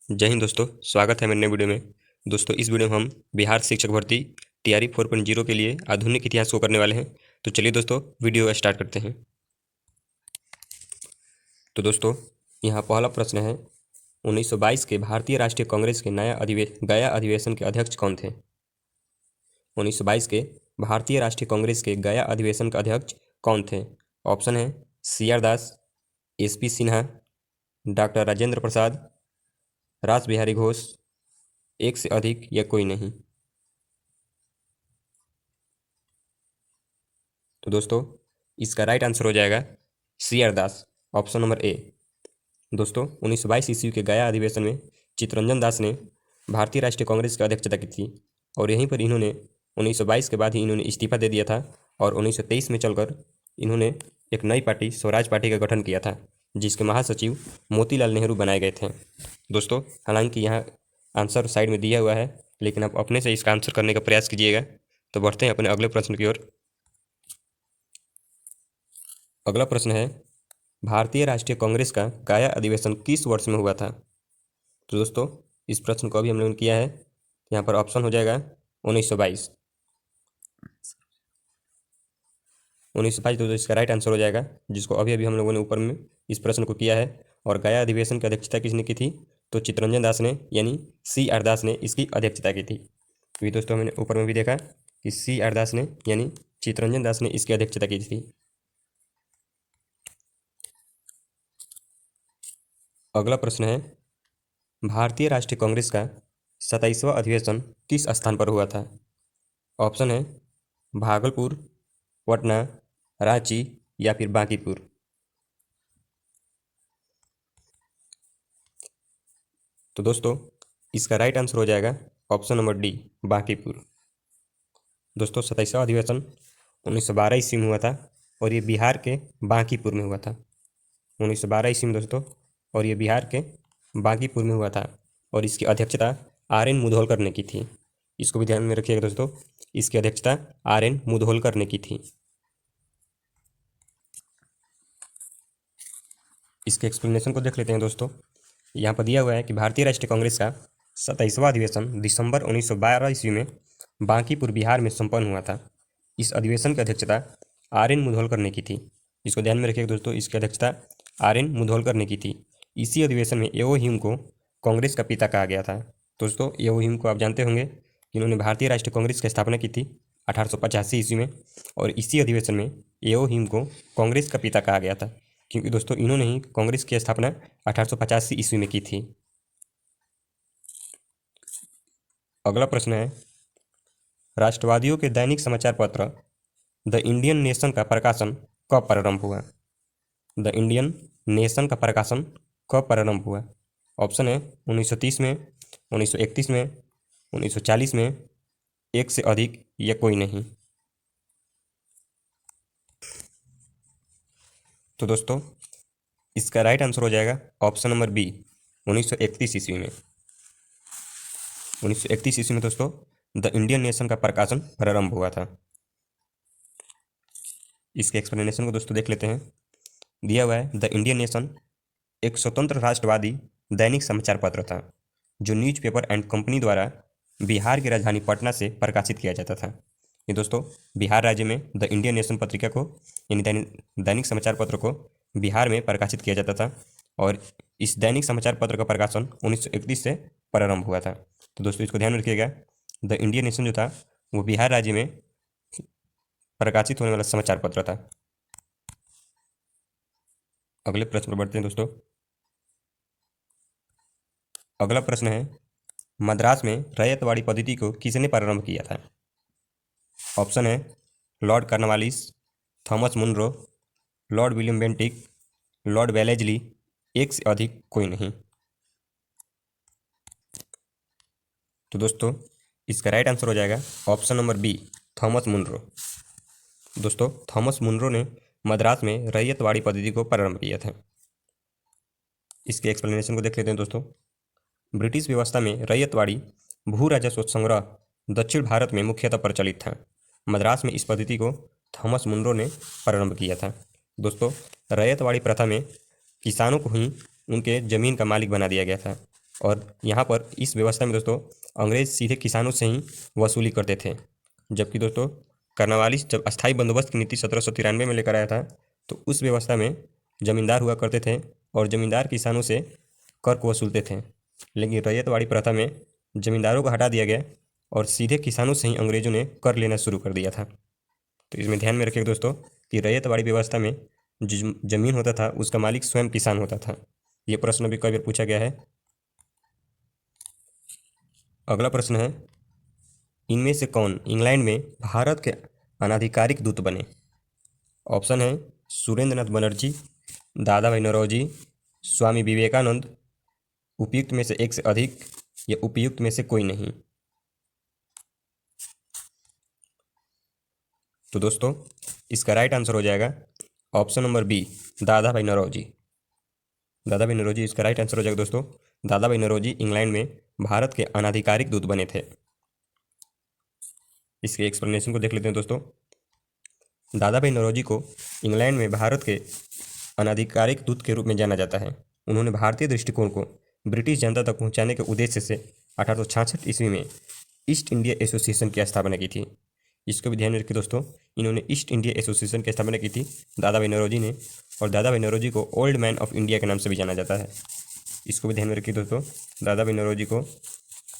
जय हिंद दोस्तों, स्वागत है मेरे नए वीडियो में। दोस्तों इस वीडियो में हम बिहार शिक्षक भर्ती टीआरई 4.0 के लिए आधुनिक इतिहास को करने वाले हैं। तो चलिए दोस्तों वीडियो स्टार्ट करते हैं। तो दोस्तों यहाँ पहला प्रश्न है, 1922 के भारतीय राष्ट्रीय कांग्रेस के गया अधिवेशन के अध्यक्ष कौन थे? 1922 के भारतीय राष्ट्रीय कांग्रेस के गया अधिवेशन के अध्यक्ष कौन थे? ऑप्शन है CR दास, SP सिन्हा, डॉक्टर राजेंद्र प्रसाद, रास बिहारी घोष, एक से अधिक या कोई नहीं। तो दोस्तों इसका राइट आंसर हो जाएगा CR Das, option number A. दोस्तों 1922 ईस्वी के गया अधिवेशन में चित्तरंजन दास ने भारतीय राष्ट्रीय कांग्रेस की अध्यक्षता की थी और यहीं पर इन्होंने 1922 के बाद ही इन्होंने इस्तीफा दे दिया था और 1923 में चलकर इन्होंने एक नई पार्टी स्वराज पार्टी का गठन किया था, जिसके महासचिव मोतीलाल नेहरू बनाए गए थे। दोस्तों हालांकि यहाँ आंसर साइड में दिया हुआ है, लेकिन आप अपने से इसका आंसर करने का प्रयास कीजिएगा। तो बढ़ते हैं अपने अगले प्रश्न की ओर। अगला प्रश्न है, भारतीय राष्ट्रीय कांग्रेस का गया अधिवेशन किस वर्ष में हुआ था? तो दोस्तों इस प्रश्न को अभी हम लोगों ने किया है, यहाँ पर ऑप्शन हो जाएगा 1922। 1922 दोस्तों इसका राइट आंसर हो जाएगा, जिसको अभी अभी हम लोगों ने ऊपर में इस प्रश्न को किया है। और गया अधिवेशन की अध्यक्षता किसने की थी? तो चित्तरंजन दास ने, यानी CR दास ने इसकी अध्यक्षता की थी। तो दोस्तों हमने ऊपर में भी देखा कि CR दास ने यानी चित्तरंजन दास ने इसकी अध्यक्षता की थी। अगला प्रश्न है, भारतीय राष्ट्रीय कांग्रेस का 27वां अधिवेशन किस स्थान पर हुआ था? ऑप्शन है भागलपुर, पटना, रांची या फिर बांकीपुर। तो दोस्तों इसका राइट आंसर हो जाएगा ऑप्शन नंबर डी, बांकीपुर। दोस्तों 27वां अधिवेशन 1912 ईस्वी में हुआ था और ये बिहार के बांकीपुर में हुआ था। 1912 ईस्वी में दोस्तों, और ये बिहार के बांकीपुर में हुआ था और इसकी अध्यक्षता RN मुधोलकर ने की थी। इसको भी ध्यान में रखिएगा दोस्तों, इसकी अध्यक्षता RN मुधोलकर ने की थी। इसके एक्सप्लेनेशन को देख लेते हैं दोस्तों। यहाँ पर दिया हुआ है कि भारतीय राष्ट्रीय कांग्रेस का 27वां अधिवेशन दिसंबर 1912 ईस्वी में बांकीपुर बिहार में संपन्न हुआ था। इस अधिवेशन की अध्यक्षता RN मुधोलकर ने की थी। इसको ध्यान में रखिएगा दोस्तों, इसकी अध्यक्षता RN मुधोलकर ने की थी। इसी अधिवेशन में एओ ह्यूम को कांग्रेस का पिता कहा गया था। दोस्तों एओ ह्यूम को आप जानते होंगे कि इन्होंने भारतीय राष्ट्रीय कांग्रेस की स्थापना की थी 1885 ईस्वी में, और इसी अधिवेशन में एओ ह्यूम को कांग्रेस का पिता कहा गया था, क्योंकि दोस्तों इन्होंने ही कांग्रेस की स्थापना 1885 ईस्वी में की थी। अगला प्रश्न है, राष्ट्रवादियों के दैनिक समाचार पत्र द इंडियन नेशन का प्रकाशन कब प्रारंभ हुआ? द इंडियन नेशन का प्रकाशन कब प्रारंभ हुआ? ऑप्शन है 1930 में, 1931 में, 1940 में, एक से अधिक या कोई नहीं। तो दोस्तों इसका राइट आंसर हो जाएगा ऑप्शन नंबर बी, 1931 ईस्वी में। 1931 ईस्वी में दोस्तों द इंडियन नेशन का प्रकाशन प्रारंभ हुआ था। इसके एक्सप्लेनेशन को दोस्तों देख लेते हैं। दिया हुआ है, द इंडियन नेशन एक स्वतंत्र राष्ट्रवादी दैनिक समाचार पत्र था जो न्यूज़पेपर एंड कंपनी द्वारा बिहार की राजधानी पटना से प्रकाशित किया जाता था। ये दोस्तों बिहार राज्य में द इंडियन नेशन पत्रिका को, यानी दैनिक समाचार पत्र को बिहार में प्रकाशित किया जाता था, और इस दैनिक समाचार पत्र का प्रकाशन 1931 से प्रारंभ हुआ था। तो दोस्तों इसको ध्यान में रखिएगा, द इंडियन नेशन जो था वो बिहार राज्य में प्रकाशित होने वाला समाचार पत्र था। अगले प्रश्न पर बढ़ते हैं दोस्तों। अगला प्रश्न है, मद्रास में रैयतवाड़ी पद्धति को किसने प्रारंभ किया था? ऑप्शन है Lord Cornwallis, Thomas Munro, Lord William Bentinck, Lord Wellesley, एक से अधिक कोई नहीं। तो दोस्तों इसका राइट आंसर हो जाएगा option number B, Thomas Munro. दोस्तों थॉमस मुनरो ने मद्रास में रैयतवाड़ी पद्धति को प्रारंभ किया था। इसके एक्सप्लेनेशन को देख लेते हैं दोस्तों। ब्रिटिश व्यवस्था में रैयतवाड़ी भू राजस्व संग्रह दक्षिण भारत में मुख्यतः प्रचलित था। मद्रास में इस पद्धति को थॉमस मुनरो ने प्रारंभ किया था। दोस्तों रैयतवाड़ी प्रथा में किसानों को ही उनके ज़मीन का मालिक बना दिया गया था। और यहाँ पर इस व्यवस्था में दोस्तों अंग्रेज सीधे किसानों से ही वसूली करते थे। जबकि दोस्तों कर्नवालिस जब अस्थायी बंदोबस्त की नीति 1793 में लेकर आया था तो उस व्यवस्था में जमींदार हुआ करते थे और जमींदार किसानों से कर को वसूलते थे। लेकिन रैयतवाड़ी प्रथा में जमींदारों को हटा दिया गया और सीधे किसानों से ही अंग्रेजों ने कर लेना शुरू कर दिया था। तो इसमें ध्यान में रखिएगा दोस्तों कि रैयतवाड़ी व्यवस्था में जो जमीन होता था उसका मालिक स्वयं किसान होता था। ये प्रश्न भी कई बार पूछा गया है। अगला प्रश्न है, इनमें से कौन इंग्लैंड में भारत के अनाधिकारिक दूत बने? ऑप्शन है सुरेंद्र नाथ बनर्जी, दादा भाई नौरोजी, स्वामी विवेकानंद, उपयुक्त में से एक से अधिक या उपयुक्त में से कोई नहीं। तो दोस्तों इसका राइट आंसर हो जाएगा ऑप्शन नंबर बी, दादा भाई नौरोजी। दादा भाई नौरोजी इसका राइट आंसर हो जाएगा दोस्तों। दादा भाई नौरोजी इंग्लैंड में भारत के अनाधिकारिक दूत बने थे। इसके एक्सप्लेनेशन को देख लेते हैं दोस्तों। दादा भाई नौरोजी को इंग्लैंड में भारत के अनाधिकारिक दूत के रूप में जाना जाता है। उन्होंने भारतीय दृष्टिकोण को ब्रिटिश जनता तक पहुंचाने के उद्देश्य से 1866 ईस्वी में ईस्ट इंडिया एसोसिएशन की स्थापना की थी। इसको भी ध्यान में रखिए दोस्तों, इन्होंने ईस्ट इंडिया एसोसिएशन की स्थापना की थी दादा भाई नौरोजी ने। और दादा भाई नौरोजी को ओल्ड मैन ऑफ इंडिया के नाम से भी जाना जाता है। इसको भी ध्यान में रखिए दोस्तों, दादा भाई नौरोजी को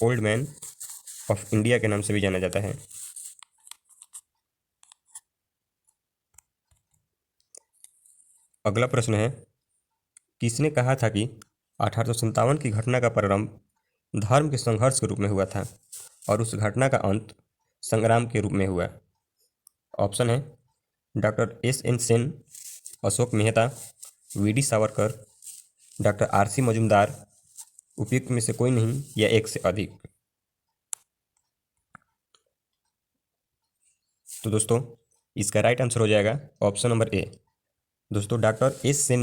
ओल्ड मैन ऑफ इंडिया के नाम से भी जाना जाता है। अगला प्रश्न है, किसने कहा था कि 1857 की घटना का प्रारंभ धर्म के संघर्ष के रूप में हुआ था और उस घटना का अंत संग्राम के रूप में हुआ? ऑप्शन है doctor SN. Sen, Ashok Mehta, VD. Savarkar, doctor RC. Majumdar, उपयुक्त में से कोई नहीं या एक से अधिक। तो दोस्तों इसका राइट आंसर हो जाएगा ऑप्शन नंबर ए। दोस्तों डॉक्टर एस सेन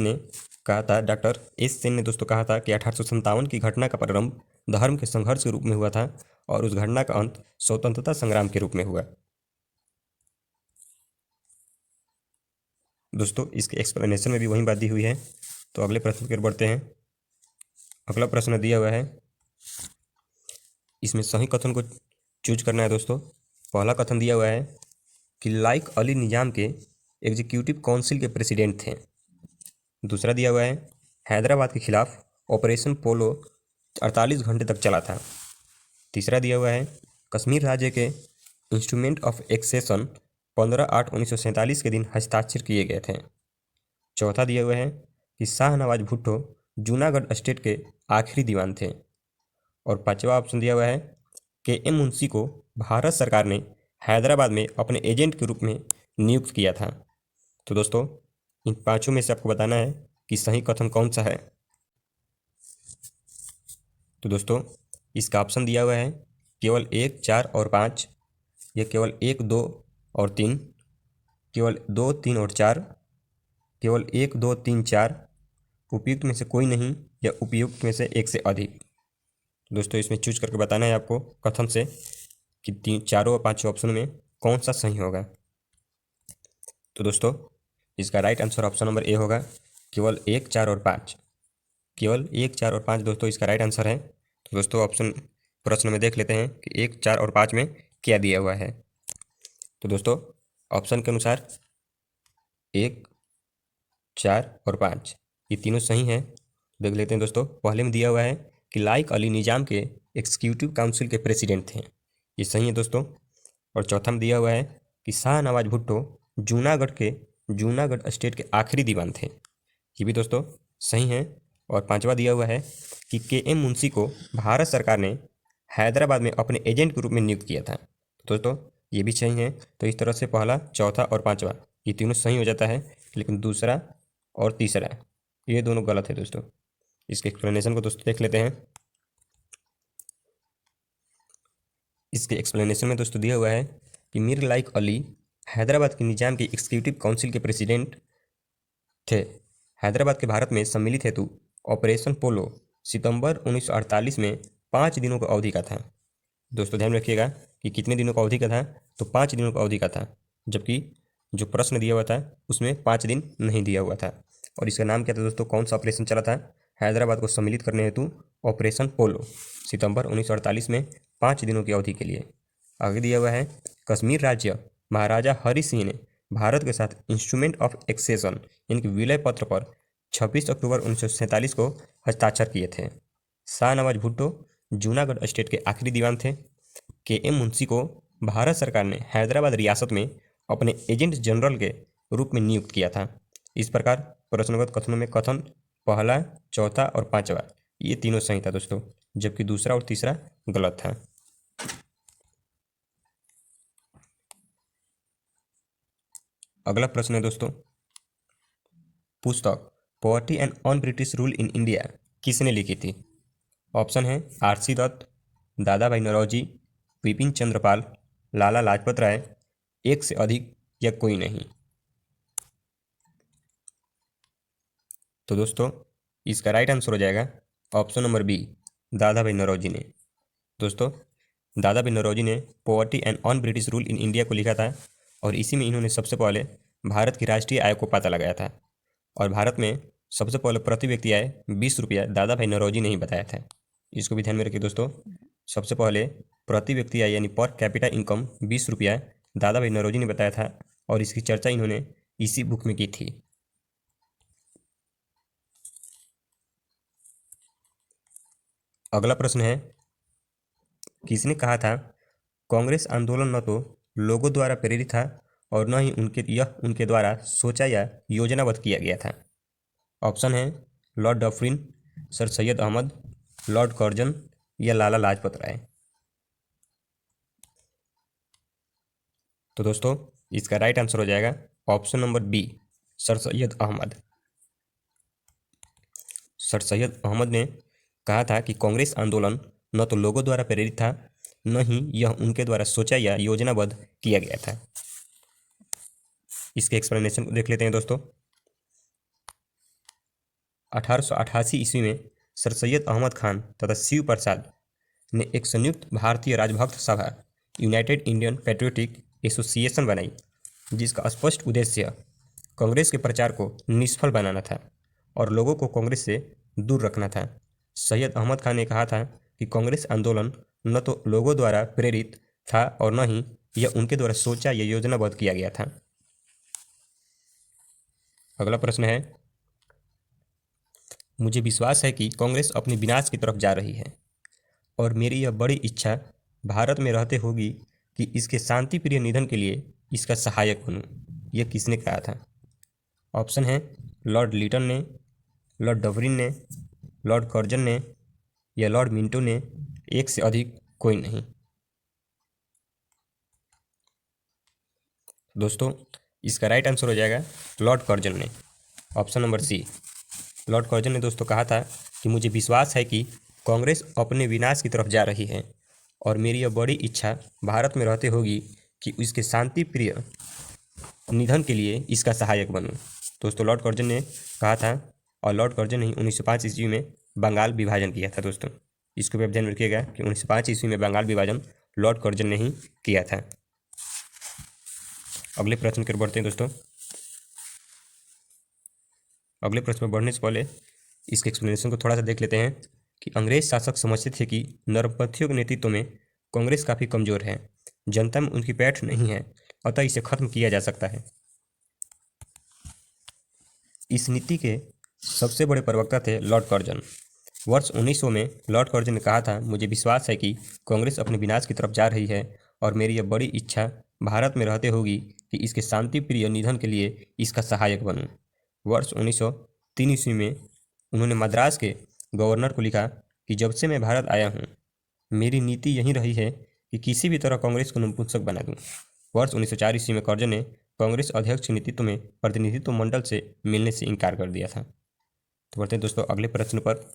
ने दोस्तों कहा था कि 1857 की घटना का प्रारंभ धर्म के संघर्ष के रूप में हुआ था और उस घटना का अंत स्वतंत्रता संग्राम के रूप में हुआ। दोस्तों इसके एक्सप्लेनेशन में भी वही बात दी हुई है। तो अगले प्रश्न की ओर बढ़ते हैं। अगला प्रश्न दिया हुआ है, इसमें सही कथन को चूज करना है दोस्तों। पहला कथन दिया हुआ है कि लाइक अली निजाम के एग्जीक्यूटिव काउंसिल के प्रेसिडेंट थे। दूसरा दिया हुआ है हैदराबाद के खिलाफ ऑपरेशन पोलो 48 घंटे तक चला था। तीसरा दिया हुआ है कश्मीर राज्य के इंस्ट्रूमेंट ऑफ एक्सेशन 15/8/1947 के दिन हस्ताक्षर किए गए थे। चौथा दिया हुआ है कि शाहनवाज भुट्टो जूनागढ़ स्टेट के आखिरी दीवान थे। और पांचवा ऑप्शन दिया हुआ है के.एम. मुंशी को भारत सरकार ने हैदराबाद में अपने एजेंट के रूप में नियुक्त किया था। तो दोस्तों इन पांचों में से आपको बताना है कि सही कथन कौन सा है। तो दोस्तों इसका ऑप्शन दिया हुआ है केवल 1, 4 और 5, या केवल 1, 2 और 3, केवल 2, 3 और 4, केवल 1, 2, 3, 4, उपयुक्त में से कोई नहीं या उपयुक्त में से एक से अधिक। दोस्तों इसमें चूज करके बताना है आपको कथन से कि 3, 4 और 5 ऑप्शन में कौन सा सही होगा। तो दोस्तों इसका right answer option number A होगा, केवल 1, 4 और 5। केवल 1, 4 और 5 दोस्तों इसका राइट आंसर है। तो दोस्तों ऑप्शन प्रश्न में देख लेते हैं कि 1, 4 और 5 में क्या दिया हुआ है। तो दोस्तों ऑप्शन के अनुसार 1, 4 और 5 ये तीनों सही हैं। देख लेते हैं दोस्तों। पहले में दिया हुआ है कि लाइक अली निजाम के एग्जीक्यूटिव काउंसिल के प्रेसिडेंट थे, ये सही है दोस्तों। और चौथा में दिया हुआ है कि शाहनवाज भुट्टो जूनागढ़ स्टेट के आखिरी दीवान थे, ये भी दोस्तों सही है। और पांचवा दिया हुआ है कि के.एम. मुंशी को भारत सरकार ने हैदराबाद में अपने एजेंट के रूप में नियुक्त किया था। दोस्तों ये भी सही है। तो इस तरह से पहला, चौथा और पांचवा ये तीनों सही हो जाता है, लेकिन दूसरा और तीसरा ये दोनों गलत है दोस्तों। इसके एक्सप्लेनेशन को दोस्तों देख लेते हैं। इसके एक्सप्लेनेशन में दोस्तों दिया हुआ है कि मीर लाइक अली हैदराबाद के निजाम के एग्जीक्यूटिव काउंसिल के प्रेसिडेंट थे। हैदराबाद के भारत में सम्मिलित हेतु ऑपरेशन पोलो सितंबर 1948 में 5 दिनों की अवधि का था। दोस्तों ध्यान रखिएगा कि कितने दिनों की अवधि का था, तो 5 दिनों की अवधि का था, जबकि जो प्रश्न दिया हुआ था उसमें 5 दिन नहीं दिया हुआ था। और इसका नाम क्या था दोस्तों, कौन सा ऑपरेशन चला था, हैदराबाद को सम्मिलित करने हेतु ऑपरेशन पोलो सितंबर 1948 में 5 दिनों की अवधि के लिए। आगे दिया हुआ है कश्मीर राज्य महाराजा हरि सिंह ने भारत के साथ इंस्ट्रूमेंट ऑफ एक्सेशन यानी कि विलय पत्र पर 26 अक्टूबर 1947 को हस्ताक्षर किए थे। शाहनवाज भुट्टो जूनागढ़ स्टेट के आखिरी दीवान थे। के.एम. मुंशी को भारत सरकार ने हैदराबाद रियासत में अपने एजेंट जनरल के रूप में नियुक्त किया था। इस प्रकार प्रश्नगत कथनों में कथन पहला, चौथा और पांचवा ये तीनों सही था दोस्तों, जबकि दूसरा और तीसरा गलत था। अगला प्रश्न है दोस्तों, पुस्तक poverty and on British rule in India किसने लिखी थी? ऑप्शन है आर.सी. दत्त, दादा भाई नौरोजी, विपिन चंद्रपाल, लाला लाजपत राय, एक से अधिक या कोई नहीं। तो दोस्तों इसका राइट आंसर हो जाएगा ऑप्शन नंबर बी, दादा भाई नौरोजी ने। दोस्तों दादा भाई नौरोजी ने poverty and on British rule in India को लिखा था और इसी में इन्होंने सबसे पहले भारत की राष्ट्रीय आय को पता लगाया था और भारत में सबसे पहले प्रति व्यक्ति आय 20 रुपया दादा भाई नौरोजी ने ही बताया था। इसको भी ध्यान में रखिए दोस्तों, सबसे पहले प्रति व्यक्ति आय यानी पर कैपिटा इनकम 20 रुपया दादा भाई नौरोजी ने बताया था और इसकी चर्चा इन्होंने इसी बुक में की थी। अगला प्रश्न है, किसने कहा था कांग्रेस आंदोलन न तो लोगों द्वारा प्रेरित था और न ही उनके द्वारा सोचा या योजनाबद्ध किया गया था? ऑप्शन है Lord Dufferin, sir Syed Ahmad, Lord Curzon या लाला लाजपत राय। तो दोस्तों इसका राइट आंसर हो जाएगा option number B, sir Syed Ahmad. Sir Syed Ahmad ने कहा था कि कांग्रेस आंदोलन न तो लोगों द्वारा प्रेरित था न ही यह उनके द्वारा सोचा या योजनाबद्ध किया गया था। इसके एक्सप्लेनेशन को देख लेते हैं दोस्तों। 1888 ईस्वी में सर सैयद अहमद खान तथा शिव प्रसाद ने एक संयुक्त भारतीय राजभक्त सभा यूनाइटेड इंडियन पैट्रियोटिक एसोसिएशन बनाई, जिसका स्पष्ट उद्देश्य कांग्रेस के प्रचार को निष्फल बनाना था और लोगों को कांग्रेस से दूर रखना था। सैयद अहमद खान ने कहा था कि कांग्रेस आंदोलन न तो लोगों द्वारा प्रेरित था और न ही यह उनके द्वारा सोचा या योजनाबद्ध किया गया था। अगला प्रश्न है, मुझे विश्वास है कि कांग्रेस अपने विनाश की तरफ जा रही है और मेरी यह बड़ी इच्छा भारत में रहते होगी कि इसके शांति प्रिय निधन के लिए इसका सहायक बनूं। यह किसने कहा था? ऑप्शन है लॉर्ड लिटन ने, लॉर्ड डवरिन ने, लॉर्ड कर्जन ने या लॉर्ड मिंटो ने, एक से अधिक कोई नहीं। दोस्तों इसका राइट आंसर हो जाएगा लॉर्ड कर्जन ने, option number C. Lord Curzon ने दोस्तों कहा था कि मुझे विश्वास है कि कांग्रेस अपने विनाश की तरफ जा रही है और मेरी यह बड़ी इच्छा भारत में रहते होगी कि इसके शांति प्रिय निधन के लिए इसका सहायक बनूं। दोस्तों लॉर्ड कर्जन ने कहा था और लॉर्ड कर्जन ने 1905 ईस्वी में बंगाल विभाजन किया था। दोस्तों इसको भी आप ध्यान रखिएगा कि 1905 ईस्वी में बंगाल विभाजन लॉर्ड कर्जन ने ही किया था। अगले प्रश्न की ओर बढ़ते हैं दोस्तों। अगले प्रश्न में बढ़ने से पहले इसके एक्सप्लेनेशन को थोड़ा सा देख लेते हैं कि अंग्रेज शासक समझते थे कि नरमपंथियों के नेतृत्व में कांग्रेस काफ़ी कमज़ोर है, जनता में उनकी पैठ नहीं है, अतः इसे खत्म किया जा सकता है। इस नीति के सबसे बड़े प्रवक्ता थे लॉर्ड कर्जन। वर्ष 1900 में लॉर्ड कर्जन ने कहा था, मुझे विश्वास है कि कांग्रेस अपने विनाश की तरफ जा रही है और मेरी यह बड़ी इच्छा भारत में रहते होगी कि इसके शांति प्रिय निधन के लिए इसका सहायक बनूं। वर्ष 1903 ईस्वी में उन्होंने मद्रास के गवर्नर को लिखा कि जब से मैं भारत आया हूँ मेरी नीति यही रही है कि किसी भी तरह कांग्रेस को नपुंसक बना दूँ। वर्ष 1904 ईस्वी में कर्जन ने कांग्रेस अध्यक्ष के नेतृत्व में प्रतिनिधित्व मंडल से मिलने से इनकार कर दिया था। तो बढ़ते हैं दोस्तों अगले प्रश्न पर।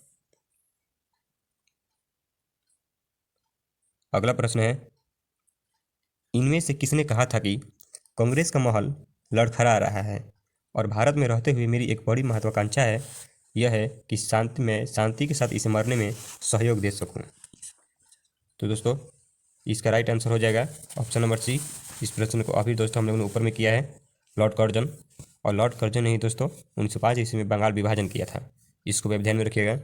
अगला प्रश्न है, इनमें से किसने कहा था कि कांग्रेस का महल लड़खड़ा रहा है और भारत में रहते हुए मेरी एक बड़ी महत्वाकांक्षा है, यह है कि शांति के साथ इसे मरने में सहयोग दे सकूं। तो दोस्तों इसका राइट आंसर हो जाएगा ऑप्शन नंबर सी। इस प्रश्न को अभी दोस्तों हम लोगों ने ऊपर में किया है लॉर्ड कर्जन, और लॉर्ड कर्जन ने ही दोस्तों 1905 ईस्वी में बंगाल विभाजन किया था। इसको भी आप ध्यान में रखिएगा।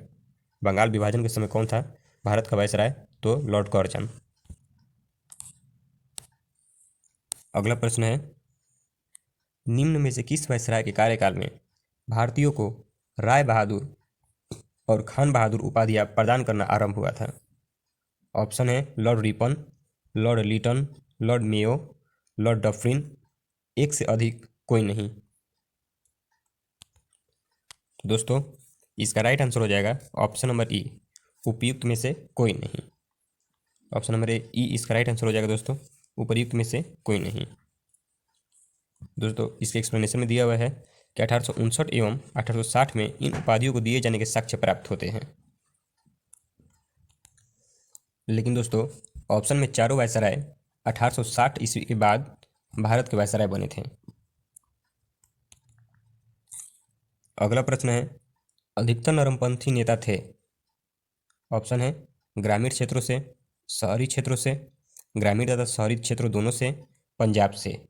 बंगाल विभाजन के समय कौन था भारत का वायसराय? तो लॉर्ड कर्जन। अगला प्रश्न है, निम्न में से किस वायसराय के कार्यकाल में भारतीयों को राय बहादुर और खान बहादुर उपाधियां प्रदान करना आरंभ हुआ था? ऑप्शन है Lord Ripon, Lord Lytton, Lord Mayo, Lord Dufferin, एक से अधिक कोई नहीं। दोस्तों इसका राइट आंसर हो जाएगा ऑप्शन नंबर ई, उपयुक्त में से कोई नहीं। ऑप्शन नंबर ई इसका राइट आंसर हो जाएगा दोस्तों, उपयुक्त में से कोई नहीं। दोस्तों इसके एक्सप्लेनेशन में दिया हुआ है कि 1859 एवं 1860 में इन उपाधियों को दिए जाने के साक्ष्य प्राप्त होते हैं। लेकिन दोस्तों ऑप्शन में चारों वायसराय 1860 ईस्वी के बाद भारत के वायसराय बने थे। अगला प्रश्न है, अधिकतर नरमपंथी नेता थे? ऑप्शन है ग्रामीण क्षेत्रों से, शहरी क्षेत्रों से, ग्रामीण तथा शहरी क्षेत्रों दोनों से, पंजाब से।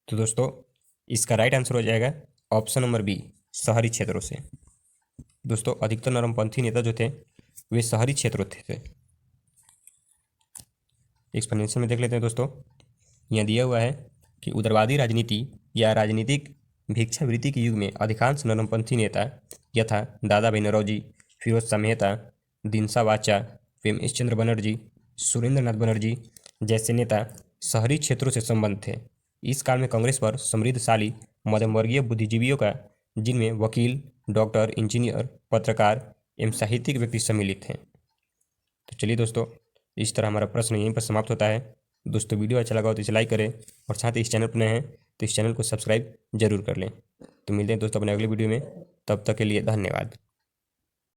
तो दोस्तों इसका राइट आंसर हो जाएगा ऑप्शन नंबर बी, शहरी क्षेत्रों से। दोस्तों अधिकतर नरमपंथी नेता जो थे वे शहरी क्षेत्रों थे। एक्सप्लेनेशन में देख लेते हैं दोस्तों। यहाँ दिया हुआ है कि उदारवादी राजनीति या राजनीतिक भिक्षावृत्ति के युग में अधिकांश नरमपंथी नेता यथा दादा भाई नौरोजी, फिरोज शाह मेहता, दिनसा वाचा, वेमएस चंद्र बनर्जी, सुरेंद्र नाथ बनर्जी जैसे नेता शहरी क्षेत्रों से संबंध थे। इस काल में कांग्रेस पर समृद्धशाली मध्यमवर्गीय बुद्धिजीवियों का, जिनमें वकील, डॉक्टर, इंजीनियर, पत्रकार एवं साहित्यिक व्यक्ति सम्मिलित हैं। तो चलिए दोस्तों इस तरह हमारा प्रश्न यहीं पर समाप्त होता है। दोस्तों वीडियो अच्छा लगा हो तो इसे लाइक करें और साथ ही इस चैनल पर नए हैं तो इस चैनल को सब्सक्राइब जरूर कर लें। तो मिलते हैं दोस्तों अपने अगले वीडियो में, तब तक के लिए धन्यवाद।